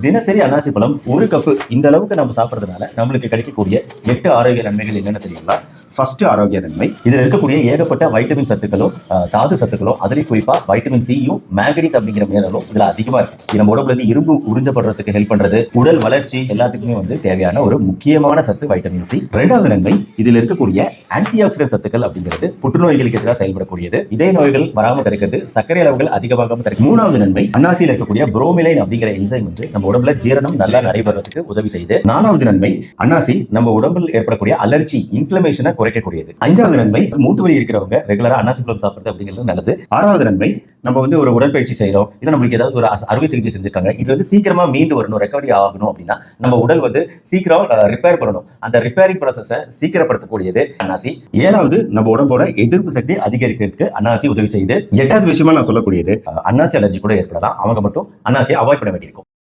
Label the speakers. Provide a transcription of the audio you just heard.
Speaker 1: தினசரி அன்னாசி பழம் ஒரு கப்பு இந்த அளவுக்கு நம்ம சாப்பிட்றதுனால நம்மளுக்கு கிடைக்கக்கூடிய 8 ஆரோக்கிய நன்மைகள் என்னென்ன தெரியுங்களா? ஃபர்ஸ்ட் ஆரோக்கிய நன்மை, இதுல இருக்கக்கூடிய ஏகப்பட்ட வைட்டமின் சத்துக்களும் தாது சத்துக்களும், அதுலேயும் குறிப்பா வைட்டமின் சியும் மேங்கனீஸ் அப்படிங்கிற மினரலும் இதுல அதிகமா இருக்கு. இது நம்ம உடம்புல இருந்து இரும்பு உறிஞ்சப்படுறதுக்கு ஹெல்ப் பண்றது, உடல் வளர்ச்சி எல்லாத்துக்குமே தேவையான ஒரு முக்கியமான சத்து வைட்டமின் சி. இரண்டாவது நன்மை, இதுல இருக்கக்கூடிய ஆன்டி ஆக்சிடென்ட் சத்துக்கள் அப்படிங்கிறது புற்றுநோய்களுக்கு எதிராக செயல்படக்கூடியது, இதய நோய்கள் வராமல் தடுக்கிறது, சர்க்கரை அளவுகள் அதிகமாகாமல் தடுக்கிறது. மூணாவது நன்மை, அன்னாசியில் இருக்கக்கூடிய புரோமிலைன் அப்படிங்கிற என்சைம் நம்ம உடம்புல ஜீரணம் நல்லா நடைபெறதுக்கு உதவி செய்யுது. நாலாவது நன்மை, அன்னாசி நம்ம உடம்பில் ஏற்படக்கூடிய அலர்ஜி இன்ஃப்ளமேஷனை குறைக்கக்கூடியது. ஐந்தாவது நன்மை, மூட்டு வலி இருக்கிறவங்க ரெகுலரா அன்னாசி பழம் சாப்பிடுறது அப்படிங்கிறது நல்லது. ஆறாவது நன்மை, நம்ம ஒரு உடற்பயிற்சி செய்யறோம், இதை நம்மளுக்கு ஏதாவது ஒரு அறுவை சிகிச்சை செஞ்சிருக்காங்க, இது சீக்கிரமா மீண்டு வரணும், ரெக்கவரி ஆகணும் அப்படின்னா நம்ம உடல் சீக்கிரம் ரிப்பேர் பண்ணணும், அந்த ரிப்பேரிங் ப்ராசஸை சீக்கிரப்படுத்தக்கூடியது அன்னாசி. ஏழாவது, நம்ம உடம்போட எதிர்ப்பு சக்தி அதிகரிக்கிறதுக்கு அன்னாசி உதவி செய்யுது. எட்டாவது விஷயமா நான் சொல்லக்கூடியது, அன்னாசி அலர்ஜி கூட ஏற்படலாம், அவங்க மட்டும் அன்னாசியை அவாய்ட் பண்ண வேண்டியிருக்கும்.